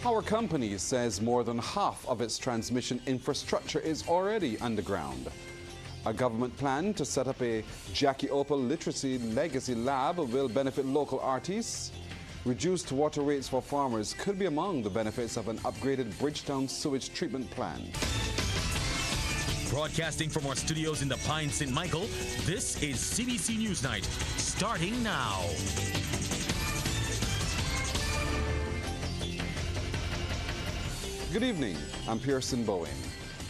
Power company says more than half of its transmission infrastructure is already underground. A government plan to set up a Jackie Opal Literacy Legacy Lab will benefit local artists. Reduced water rates for farmers could be among the benefits of an upgraded Bridgetown sewage treatment plant. Broadcasting from our studios in the Pine St. Michael, this is CBC Newsnight, starting now. Good evening, I'm Pearson Bowen.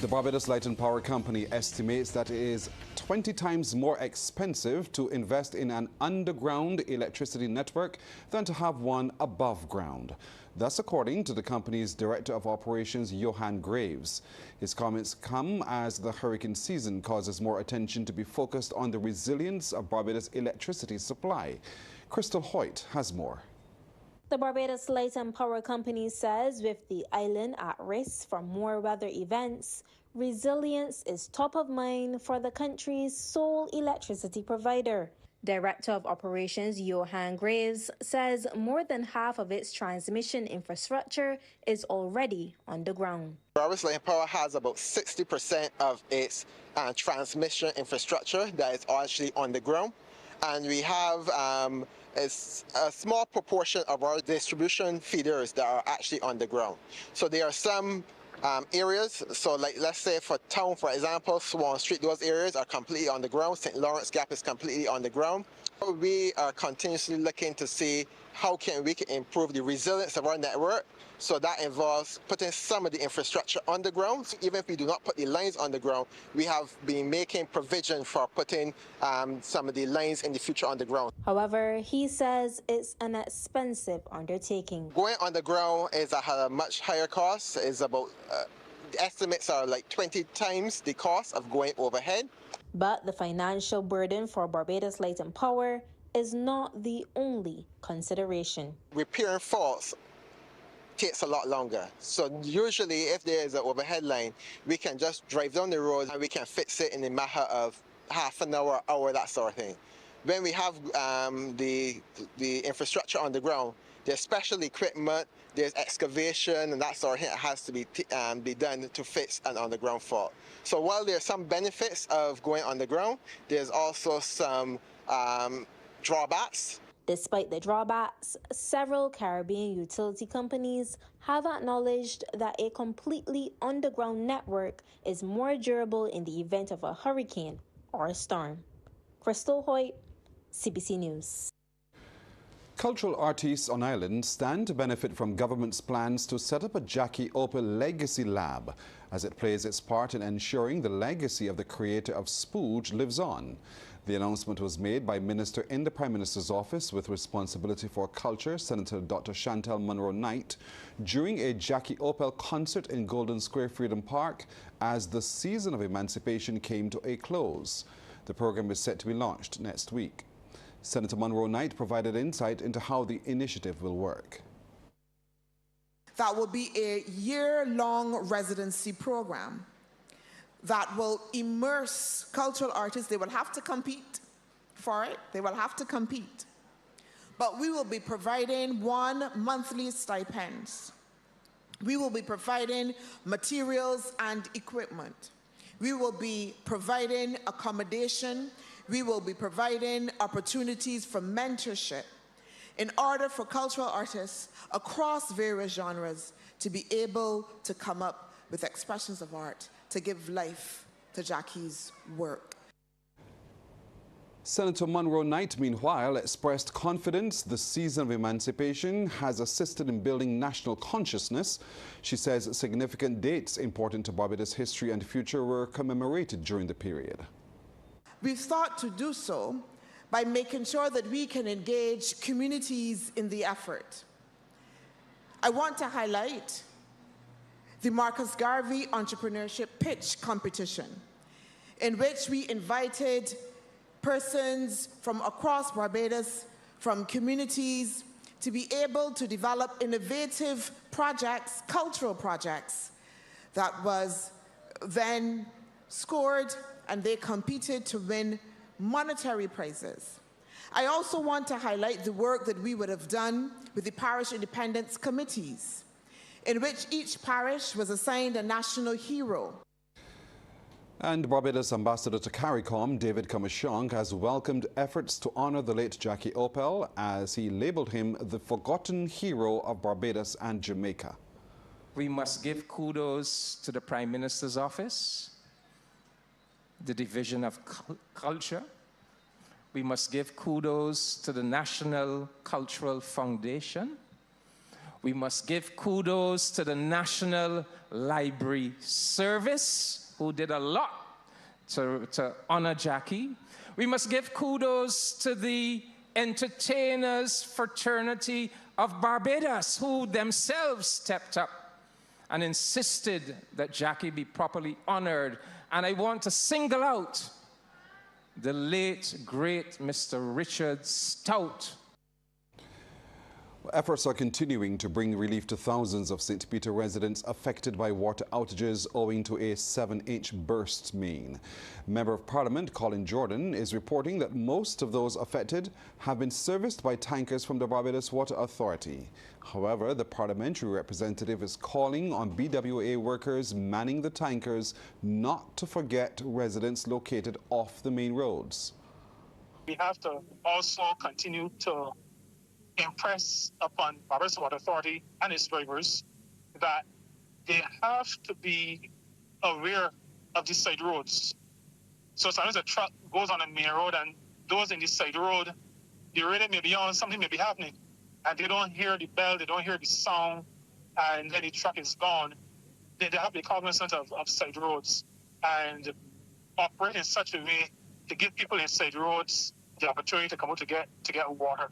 The Barbados Light and Power Company estimates that it is 20 times more expensive to invest in an underground electricity network than to have one above ground. That's according to the company's Director of Operations, Johan Graves. His comments come as the hurricane season causes more attention to be focused on the resilience of Barbados' electricity supply. Crystal Hoyt has more. The Barbados Light and Power Company says with the island at risk from more weather events, resilience is top of mind for the country's sole electricity provider. Director of Operations Johan Graves says more than half of its transmission infrastructure is already underground. Barbados Light and Power has about 60% of its transmission infrastructure that is actually underground, and we have is a small proportion of our distribution feeders that are actually underground. So there are some areas, so like let's say for town, for example, Swan Street, those areas are completely underground. St. Lawrence Gap is completely underground. We are continuously looking to see how we can improve the resilience of our network. So that involves putting some of the infrastructure underground. So even if we do not put the lines underground, we have been making provision for putting some of the lines in the future underground. However, he says it's an expensive undertaking. Going underground is at a much higher cost. It's about, the estimates are like 20 times the cost of going overhead. But the financial burden for Barbados Light and Power is not the only consideration. Repairing faults takes a lot longer. So usually if there is an overhead line, we can just drive down the road and we can fix it in a matter of half an hour, that sort of thing. When we have the infrastructure on the ground, there's special equipment, there's excavation and that sort of thing that has to be done to fix an underground fault. So while there are some benefits of going underground, there's also some drawbacks. Despite the drawbacks, several Caribbean utility companies have acknowledged that a completely underground network is more durable in the event of a hurricane or a storm. Crystal Hoyt, CBC News. Cultural artists on island stand to benefit from government's plans to set up a Jackie Opal Legacy Lab as it plays its part in ensuring the legacy of the creator of Spooge lives on. The announcement was made by Minister in the Prime Minister's office with responsibility for culture, Senator Dr. Chantal Munro-Knight, during a Jackie Opal concert in Golden Square Freedom Park as the season of emancipation came to a close. The program is set to be launched next week. Senator Munro-Knight provided insight into how the initiative will work. That will be a year-long residency program that will immerse cultural artists. They will have to compete for it. They will have to compete. But we will be providing one monthly stipends. We will be providing materials and equipment. We will be providing accommodation. We will be providing opportunities for mentorship in order for cultural artists across various genres to be able to come up with expressions of art to give life to Jackie's work. Senator Munro-Knight, meanwhile, expressed confidence the season of emancipation has assisted in building national consciousness. She says significant dates important to Barbados' history and future were commemorated during the period. We've sought to do so by making sure that we can engage communities in the effort. I want to highlight the Marcus Garvey Entrepreneurship Pitch Competition, in which we invited persons from across Barbados, from communities, to be able to develop innovative projects, cultural projects, that was then scored and they competed to win monetary prizes. I also want to highlight the work that we would have done with the parish independence committees, in which each parish was assigned a national hero. And Barbados Ambassador to CARICOM, David Kamashong, has welcomed efforts to honor the late Jackie Opel as he labeled him the forgotten hero of Barbados and Jamaica. We must give kudos to the Prime Minister's office, the Division of Culture. We must give kudos to the National Cultural Foundation. We must give kudos to the National Library Service, who did a lot to honor Jackie. We must give kudos to the Entertainers Fraternity of Barbados, who themselves stepped up and insisted that Jackie be properly honored. And I want to single out the late, great Mr. Richard Stout. Efforts are continuing to bring relief to thousands of St. Peter residents affected by water outages owing to a 7-inch burst main. Member of Parliament Colin Jordan is reporting that most of those affected have been serviced by tankers from the Barbados Water Authority. However, the parliamentary representative is calling on BWA workers manning the tankers not to forget residents located off the main roads. We have to also continue to impress upon Barbados Water Authority and its drivers that they have to be aware of these side roads. So sometimes a truck goes on a main road and those in this side road, the radio may be on, something may be happening, and they don't hear the bell, they don't hear the sound, and then the truck is gone. They have to be cognizant of side roads and operate in such a way to give people in side roads the opportunity to come out to get water.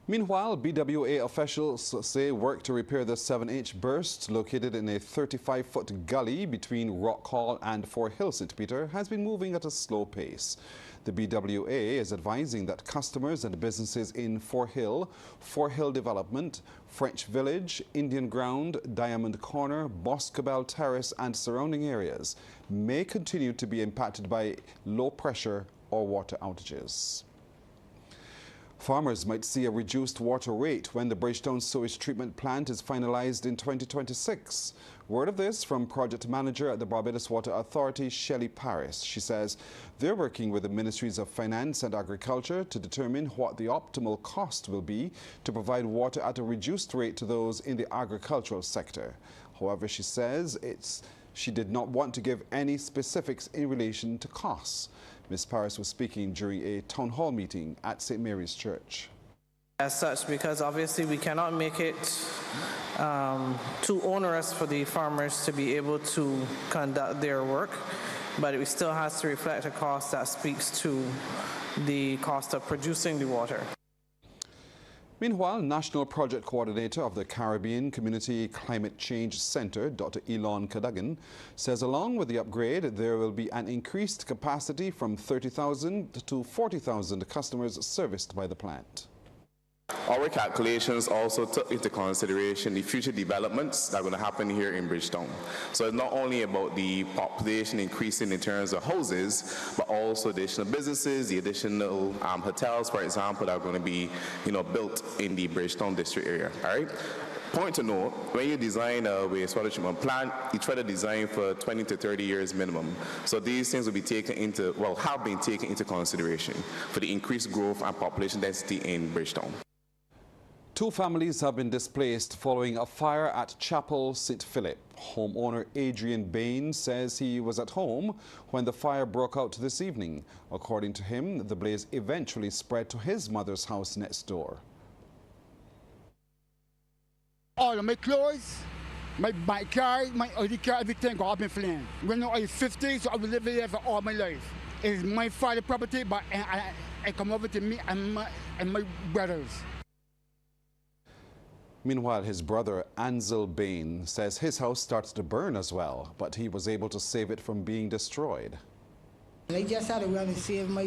Meanwhile, BWA officials say work to repair the 7-inch burst located in a 35-foot gully between Rock Hall and Fort Hill, St. Peter, has been moving at a slow pace. The BWA is advising that customers and businesses in Fort Hill Development, French Village, Indian Ground, Diamond Corner, Boscobel Terrace and surrounding areas may continue to be impacted by low pressure or water outages. Farmers might see a reduced water rate when the Bridgetown sewage treatment plant is finalized in 2026. Word of this from project manager at the Barbados Water Authority, Shelley Paris. She says they're working with the Ministries of Finance and Agriculture to determine what the optimal cost will be to provide water at a reduced rate to those in the agricultural sector. However, she says she did not want to give any specifics in relation to costs. Ms. Paris was speaking during a town hall meeting at St. Mary's Church. As such, because obviously we cannot make it too onerous for the farmers to be able to conduct their work, but it still has to reflect a cost that speaks to the cost of producing the water. Meanwhile, National Project Coordinator of the Caribbean Community Climate Change Center, Dr. Elon Cadogan, says along with the upgrade, there will be an increased capacity from 30,000 to 40,000 customers serviced by the plant. Our calculations also took into consideration the future developments that are going to happen here in Bridgetown. So it's not only about the population increasing in terms of houses, but also additional businesses, the additional hotels, for example, that are going to be, built in the Bridgetown district area. All right. Point to note, when you design a wastewater treatment plant, you try to design for 20 to 30 years minimum. So these things will be taken into, have been taken into consideration for the increased growth and population density in Bridgetown. 2 families have been displaced following a fire at Chapel St. Philip. Homeowner Adrian Bain says he was at home when the fire broke out this evening. According to him, the blaze eventually spread to his mother's house next door. All of my clothes, my bike car, my ID car, everything got up in flames. When I was 50, so I will live here for all my life. It's my father's property, but I come over to me and my brothers. Meanwhile, his brother Ansel Bain says his house started to burn as well, but he was able to save it from being destroyed. I just had to run and save my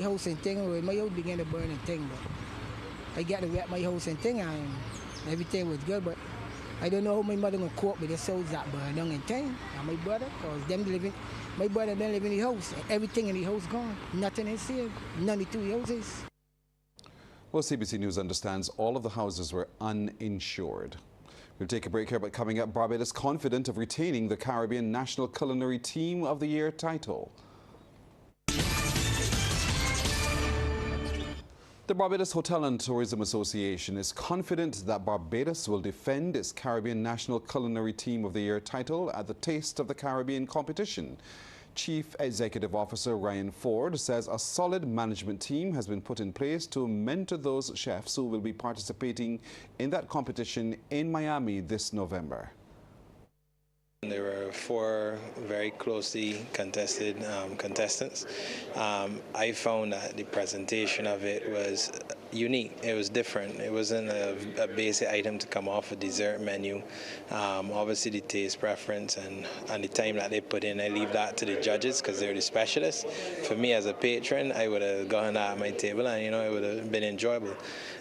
house and thing. My house began to burn and thing, but I got to wrap my house and thing, and everything was good. But I don't know how my mother gonna cope with the house that burned down and thing. And my brother, cause my brother been living in the house, and everything in the house gone. Nothing is saved. None of the 2 houses. Well, CBC News understands all of the houses were uninsured. We'll take a break here, but coming up, Barbados confident of retaining the Caribbean National Culinary Team of the Year title. The Barbados Hotel and Tourism Association is confident that Barbados will defend its Caribbean National Culinary Team of the Year title at the Taste of the Caribbean competition. Chief Executive Officer Ryan Ford says a solid management team has been put in place to mentor those chefs who will be participating in that competition in Miami this November. There were 4 very closely contested contestants. I found that the presentation of it was unique. It was different. It wasn't a basic item to come off a dessert menu. Obviously the taste preference and the time that they put in, I leave that to the judges because they're the specialists. For me as a patron, I would have gone at my table and it would have been enjoyable.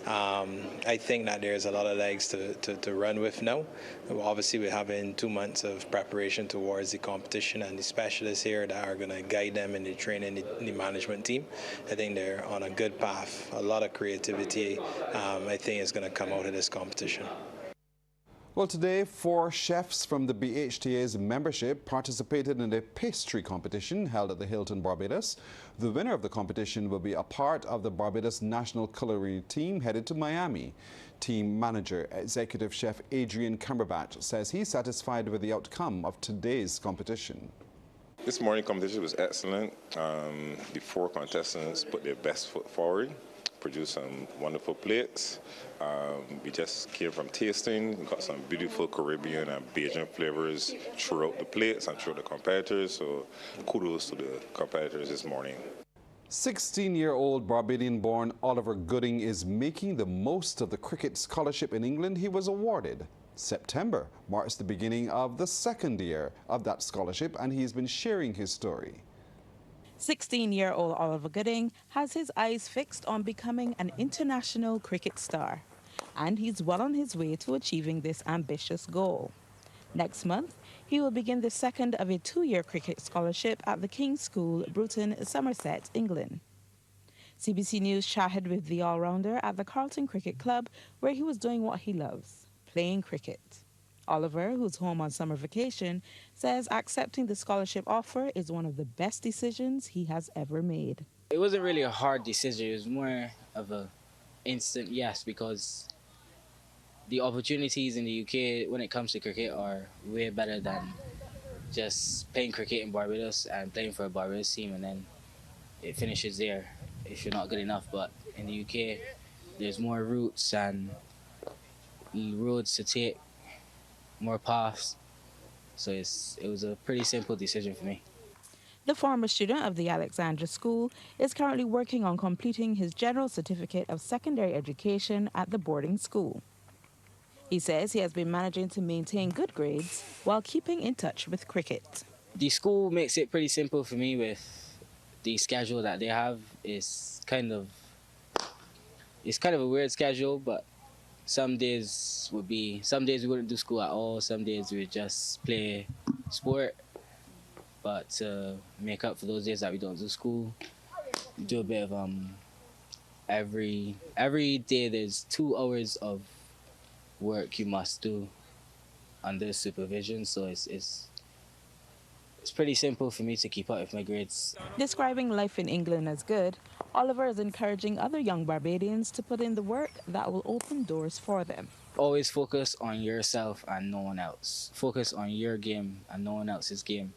I think that there's a lot of legs to run with now. Obviously we're having 2 months of preparation towards the competition, and the specialists here that are going to guide them in the training, the management team. I think they're on a good path. A lot of creativity, I think, is going to come out of this competition. Well, today, 4 chefs from the BHTA's membership participated in a pastry competition held at the Hilton Barbados. The winner of the competition will be a part of the Barbados National Culinary Team headed to Miami. Team manager, Executive Chef Adrian Cumberbatch, says he's satisfied with the outcome of today's competition. This morning competition was excellent. The 4 contestants put their best foot forward, produced some wonderful plates. We just came from tasting, got some beautiful Caribbean and Bajan flavors throughout the plates and throughout the competitors, so kudos to the competitors this morning. 16-year-old Barbadian-born Oliver Gooding is making the most of the cricket scholarship in England he was awarded. September marks the beginning of the 2nd year of that scholarship, and he's been sharing his story. 16-year-old Oliver Gooding has his eyes fixed on becoming an international cricket star, and he's well on his way to achieving this ambitious goal. Next month, he will begin the 2nd of a 2-year cricket scholarship at the King's School, Bruton, Somerset, England. CBC News chatted with the all-rounder at the Carlton Cricket Club, where he was doing what he loves, playing cricket. Oliver, who's home on summer vacation, says accepting the scholarship offer is one of the best decisions he has ever made. It wasn't really a hard decision. It was more of an instant yes, because the opportunities in the UK when it comes to cricket are way better than just playing cricket in Barbados and playing for a Barbados team and then it finishes there if you're not good enough. But in the UK, there's more routes and roads to take, more paths. So it was a pretty simple decision for me. The former student of the Alexandra School is currently working on completing his General Certificate of Secondary Education at the boarding school. He says he has been managing to maintain good grades while keeping in touch with cricket. The school makes it pretty simple for me with the schedule that they have. It's kind of a weird schedule, but some days we wouldn't do school at all. Some days we would just play sport. But to make up for those days that we don't do school, we do a bit of every day there's 2 hours of work you must do under supervision, so it's pretty simple for me to keep up with my grades. Describing life in England as good, Oliver is encouraging other young Barbadians to put in the work that will open doors for them. Always focus on yourself and no one else. Focus on your game and no one else's game,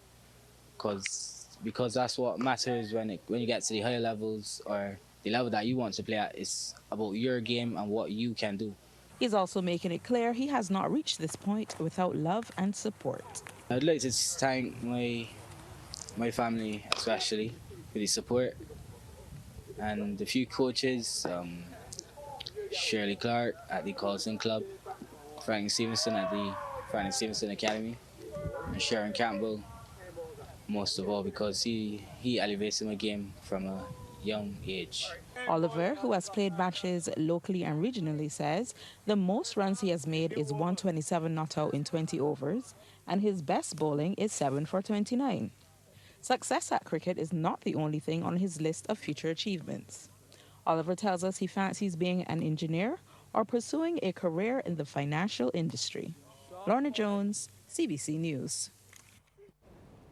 because that's what matters when you get to the higher levels or the level that you want to play at. It's about your game and what you can do. He's also making it clear he has not reached this point without love and support. I'd like to thank my family, especially, for the support, and a few coaches, Shirley Clark at the Carlton Club, Frank Stevenson at the Frank Stevenson Academy, and Sharon Campbell, most of all because he elevated my game from a young age. Oliver, who has played matches locally and regionally, says the most runs he has made is 127 not out in 20 overs, and his best bowling is 7 for 29. Success at cricket is not the only thing on his list of future achievements. Oliver tells us he fancies being an engineer or pursuing a career in the financial industry. Lorna Jones, CBC News.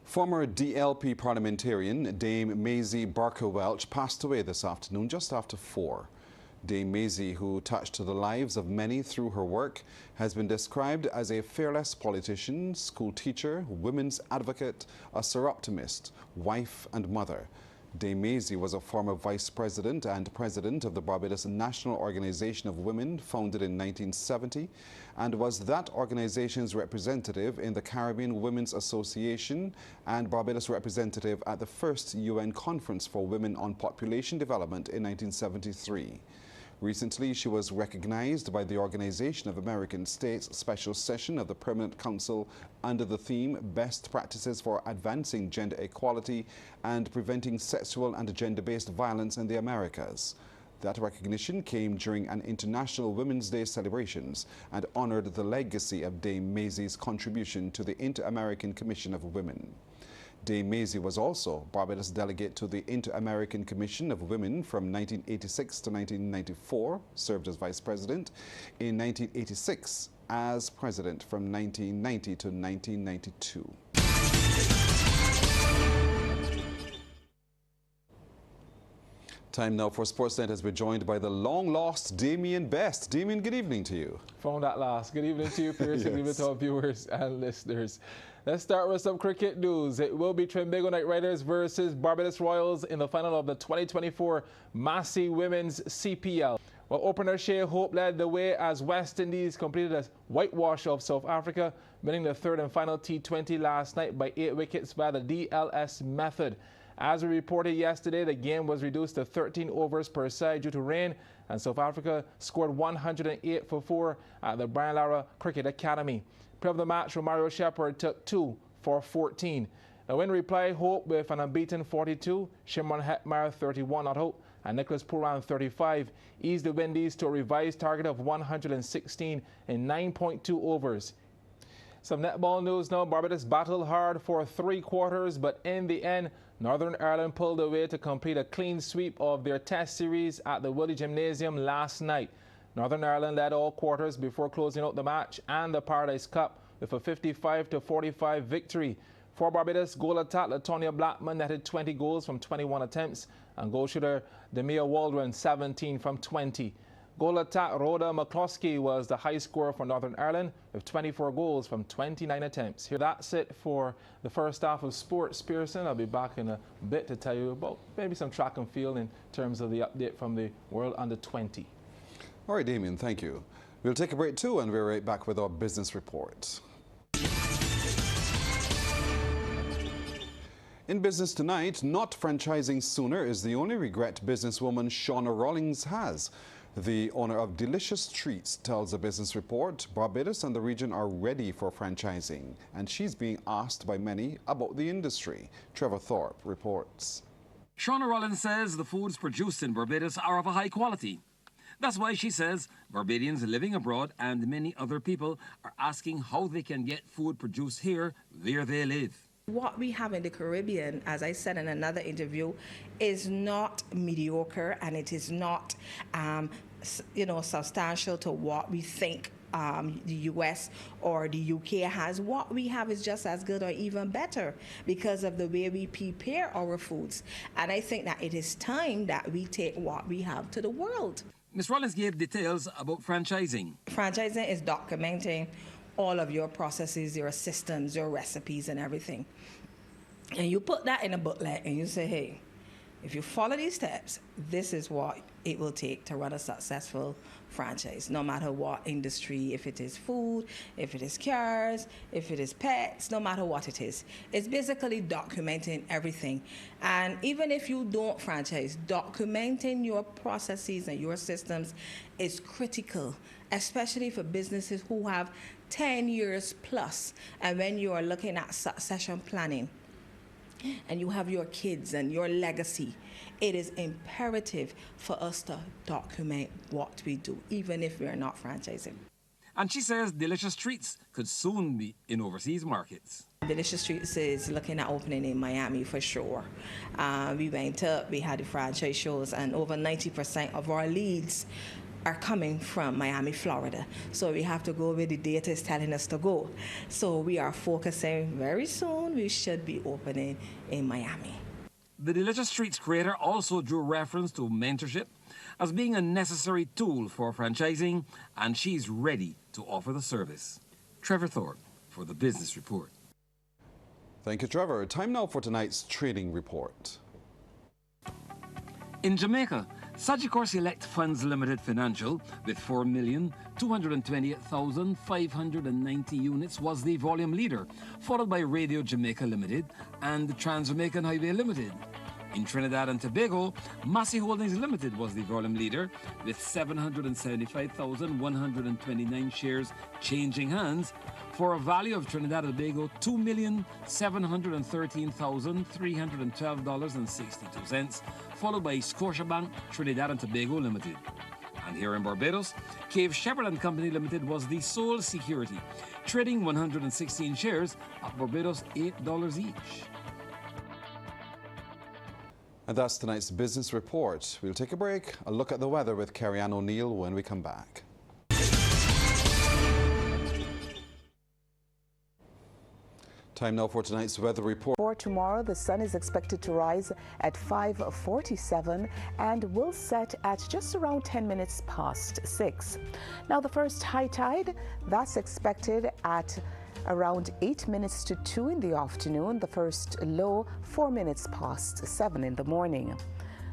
Former DLP parliamentarian Dame Maisie Barker-Welch passed away this afternoon just after 4. Dame Maisie, who touched the lives of many through her work, has been described as a fearless politician, school teacher, women's advocate, a seroptimist, wife and mother. Dame Maisie was a former vice president and president of the Barbados National Organization of Women, founded in 1970, and was that organization's representative in the Caribbean Women's Association and Barbados representative at the first UN Conference for Women on Population Development in 1973. Recently, she was recognized by the Organization of American States Special Session of the Permanent Council under the theme Best Practices for Advancing Gender Equality and Preventing Sexual and Gender-Based Violence in the Americas. That recognition came during an International Women's Day celebrations and honored the legacy of Dame Maisie's contribution to the Inter-American Commission of Women. Dame Maisie was also Barbados delegate to the Inter-American Commission of Women from 1986 to 1994, served as vice president, in 1986 as president from 1990 to 1992. Time now for Sportsnet as we're joined by the long-lost Damien Best. Damien, good evening to you. Found at last. Good evening to you, Pierce. Good evening to our viewers and listeners. Let's start with some cricket news. It will be Trinbago Knight Riders versus Barbados Royals in the final of the 2024 Massey Women's CPL. Well, opener Shea Hope led the way as West Indies completed a whitewash of South Africa, winning the third and final T20 last night by 8 wickets by the DLS method. As we reported yesterday, the game was reduced to 13 overs per side due to rain, and South Africa scored 108 for 4 at the Brian Lara Cricket Academy. Player of the match, Romario Shepherd, took 2 for 14. Now in reply, Hope with an unbeaten 42, Shimron Hetmeyer 31 not out, and Nicholas Pooran 35 eased the Windies to a revised target of 116 in 9.2 overs. Some netball news now. Barbados battled hard for 3 quarters, but in the end, Northern Ireland pulled away to complete a clean sweep of their test series at the Willie Gymnasium last night. Northern Ireland led all quarters before closing out the match and the Paradise Cup with a 55-45 victory. For Barbados, goal attack Latonia Blackman netted 20 goals from 21 attempts, and goal shooter Demia Waldron 17 from 20. Goal attack Rhoda McCloskey was the high scorer for Northern Ireland with 24 goals from 29 attempts. Here, that's it for the first half of Sports, Pearson. I'll be back in a bit to tell you about maybe some track and field in terms of the update from the World Under-20. All right, Damien, thank you. We'll take a break too, and we're right back with our business report. In business tonight, not franchising sooner is the only regret businesswoman Shauna Rawlings has. The owner of Delicious Treats tells a business report Barbados and the region are ready for franchising, and she's being asked by many about the industry. Trevor Thorpe reports. Shauna Rawlings says the foods produced in Barbados are of a high quality. That's why she says Barbadians living abroad and many other people are asking how they can get food produced here where they live. What we have in the Caribbean, as I said in another interview, is not mediocre, and it is not, substantial to what we think the US or the UK has. What we have is just as good or even better because of the way we prepare our foods. And I think that it is time that we take what we have to the world. Ms. Rawlings gave details about franchising. Franchising is documenting all of your processes, your systems, your recipes and everything. And you put that in a booklet and you say, hey, if you follow these steps, this is what it will take to run a successful franchise, no matter what industry, if it is food, if it is cars, if it is pets, no matter what it is. It's basically documenting everything. And even if you don't franchise, documenting your processes and your systems is critical, especially for businesses who have 10 years plus. And when you are looking at succession planning, and you have your kids and your legacy, it is imperative for us to document what we do, even if we're not franchising. And she says Delicious Treats could soon be in overseas markets. Delicious Treats is looking at opening in Miami for sure. We went up, we had the franchise shows, and over 90% of our leads are coming from Miami, Florida. So we have to go where the data is telling us to go. So we are focusing very soon. We should be opening in Miami. The Delicious Treats creator also drew reference to mentorship as being a necessary tool for franchising, and she's ready to offer the service. Trevor Thorpe for the Business Report. Thank you, Trevor. Time now for tonight's trading report. In Jamaica, Sagicor Select Funds Limited Financial, with 4,228,590 units, was the volume leader, followed by Radio Jamaica Limited and Trans-Jamaican Highway Limited. In Trinidad and Tobago, Massey Holdings Limited was the volume leader, with 775,129 shares changing hands, for a value of Trinidad and Tobago $2,713,312.62, followed by Scotiabank Trinidad and Tobago Limited. And here in Barbados, Cave Shepherd and Company Limited was the sole security, trading 116 shares at Barbados $8 each. And that's tonight's business report. We'll take a break, a look at the weather with Carrie Ann O'Neill when we come back. Time now for tonight's weather report. For tomorrow, the sun is expected to rise at 5:47 and will set at just around 10 minutes past 6. Now, the first high tide, that's expected at around 8 minutes to 2 in the afternoon. The first low, 4 minutes past 7 in the morning.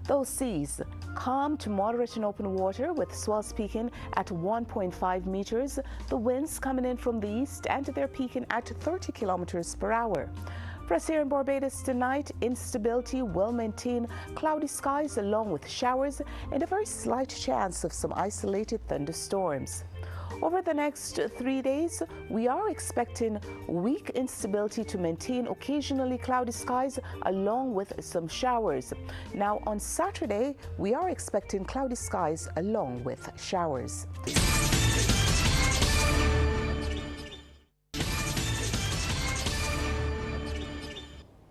Those seas, calm to moderate in open water with swells peaking at 1.5 meters. The winds coming in from the east and they're peaking at 30 kilometers per hour. For us here in Barbados tonight, instability will maintain, cloudy skies along with showers and a very slight chance of some isolated thunderstorms. Over the next 3 days, we are expecting weak instability to maintain, occasionally cloudy skies along with some showers. Now on Saturday, we are expecting cloudy skies along with showers.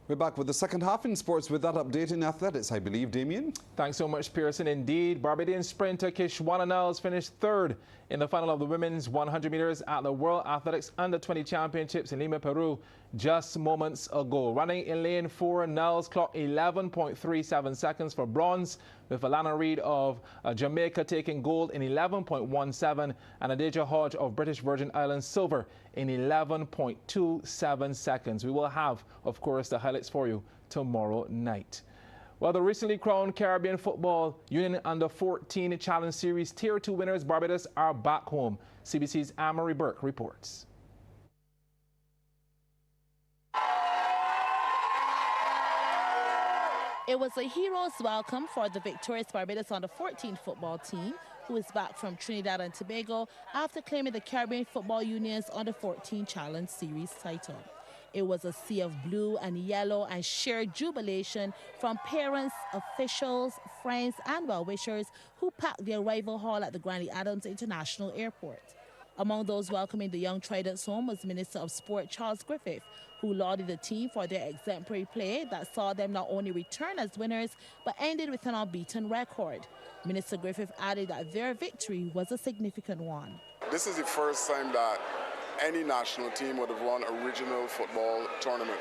We're back with the second half in sports with that update in athletics, I believe, Damien. Thanks so much, Pearson. Indeed, Barbadian sprinter Kishwana Niles finished third in the final of the women's 100 meters at the World Athletics Under-20 Championships in Lima, Peru, just moments ago. Running in lane 4, Niles clocked 11.37 seconds for bronze, with Alana Reid of Jamaica taking gold in 11.17 and Adija Hodge of British Virgin Islands silver in 11.27 seconds. We will have, of course, the highlights for you tomorrow night. Well, the recently crowned Caribbean Football Union Under-14 Challenge Series Tier 2 winners, Barbados, are back home. CBC's Amory Burke reports. It was a hero's welcome for the victorious Barbados Under-14 football team, who is back from Trinidad and Tobago after claiming the Caribbean Football Union's Under-14 Challenge Series title. It was a sea of blue and yellow and sheer jubilation from parents, officials, friends and well-wishers who packed their arrival hall at the Granny Adams International Airport. Among those welcoming the young Tridents home was Minister of Sport Charles Griffith, who lauded the team for their exemplary play that saw them not only return as winners, but ended with an unbeaten record. Minister Griffith added that their victory was a significant one. This is the first time that any national team would have won a regional football tournament.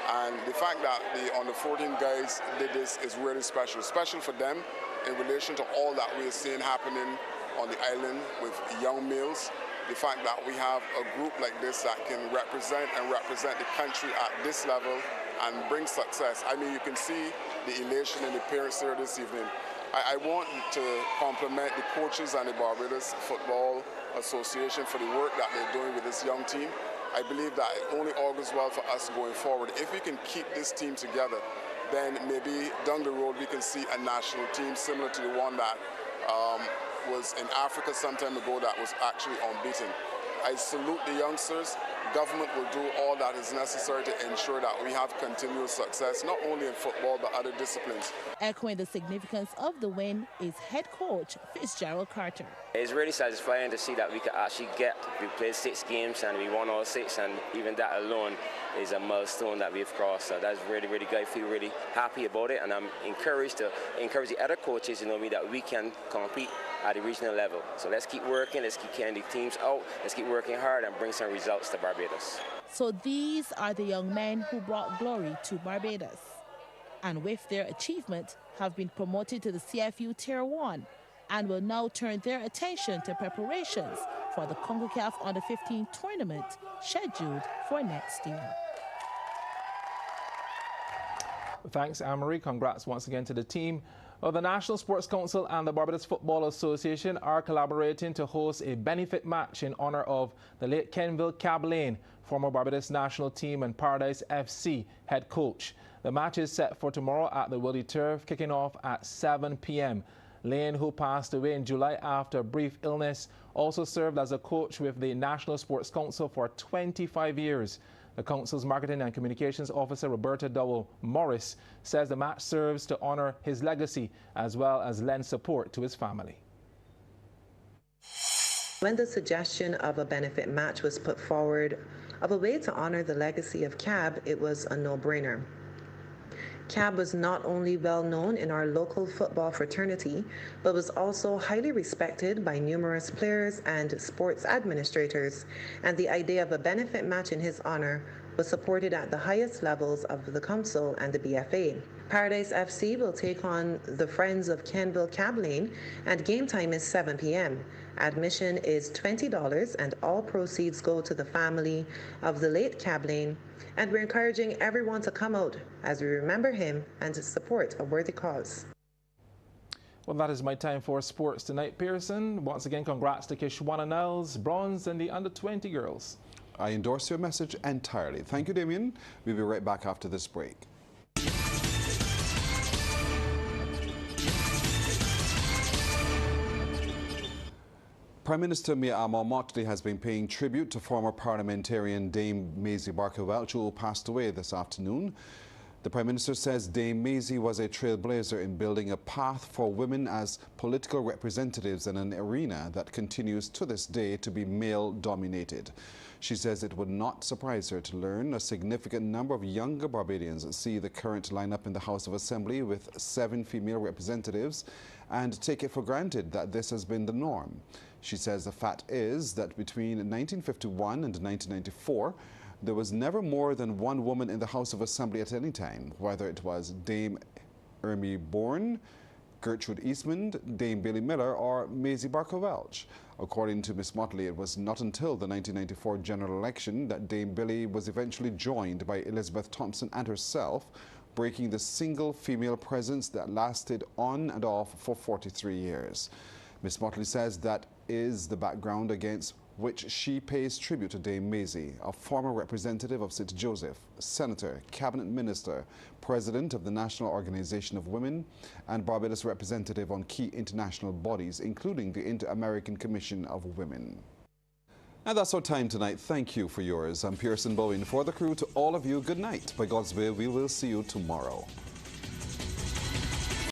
And the fact that the Under-14 guys did this is really special. Special for them in relation to all that we're seeing happening on the island with young males. The fact that we have a group like this that can represent the country at this level and bring success. I mean, you can see the elation in the parents here this evening. I want to compliment the coaches and the Barbados Football Association for the work that they're doing with this young team. I believe that it only augurs well for us going forward. If we can keep this team together, then maybe down the road we can see a national team similar to the one that was in Africa some time ago that was actually unbeaten. I salute the youngsters. government will do all that is necessary to ensure that we have continuous success, not only in football but other disciplines. Echoing the significance of the win is head coach Fitzgerald Carter. It's really satisfying to see that we could actually we played 6 games and we won all 6, and even that alone is a milestone that we've crossed. So that's really, really good. I feel really happy about it, and I'm encouraged to encourage the other coaches to know me that we can compete at the regional level. So let's keep working, let's keep carrying the teams out, let's keep working hard and bring some results to Barbados. So these are the young men who brought glory to Barbados, and with their achievement have been promoted to the CFU Tier 1 and will now turn their attention to preparations for the CONCACAF Under-15 tournament scheduled for next year. Thanks, Anne-Marie. Congrats once again to the team. Well, the National Sports Council and the Barbados Football Association are collaborating to host a benefit match in honor of the late Kenville Cab Lane, former Barbados national team and Paradise FC head coach. The match is set for tomorrow at the Wildy Turf, kicking off at 7 p.m. Lane, who passed away in July after a brief illness, also served as a coach with the National Sports Council for 25 years. The Council's Marketing and Communications Officer, Roberta Dowell Morris, says the match serves to honor his legacy as well as lend support to his family. When the suggestion of a benefit match was put forward of a way to honor the legacy of Cab, it was a no-brainer. Cab was not only well known in our local football fraternity, but was also highly respected by numerous players and sports administrators, and the idea of a benefit match in his honor was supported at the highest levels of the council and the BFA. Paradise FC will take on the Friends of Kenville Cab Lane, and game time is 7 p.m. Admission is $20, and all proceeds go to the family of the late Cab Lane, and we're encouraging everyone to come out as we remember him and to support a worthy cause. Well, that is my time for sports tonight, Pearson. Once again, congrats to Kishwana Niles, bronze in the under-20 girls. I endorse your message entirely. Thank you, Damien. We'll be right back after this break. Prime Minister Mia Motley has been paying tribute to former parliamentarian Dame Maisie Barker-Welch, who passed away this afternoon. The Prime Minister says Dame Maisie was a trailblazer in building a path for women as political representatives in an arena that continues to this day to be male-dominated. She says it would not surprise her to learn a significant number of younger Barbadians see the current lineup in the House of Assembly with 7 female representatives and take it for granted that this has been the norm. She says the fact is that between 1951 and 1994, there was never more than 1 woman in the House of Assembly at any time, whether it was Dame Ermi Bourne, Gertrude Eastman, Dame Billy Miller, or Maisie Barker-Welch. According to Ms. Motley, it was not until the 1994 general election that Dame Billy was eventually joined by Elizabeth Thompson and herself, breaking the single female presence that lasted on and off for 43 years. Ms. Motley says that is the background against which she pays tribute to Dame Maisie, a former representative of St. Joseph, senator, cabinet minister, president of the National Organization of Women, and Barbados representative on key international bodies, including the Inter-American Commission of Women. And that's our time tonight. Thank you for yours. I'm Pearson Bowen. For the crew, to all of you, good night. By God's will, we will see you tomorrow.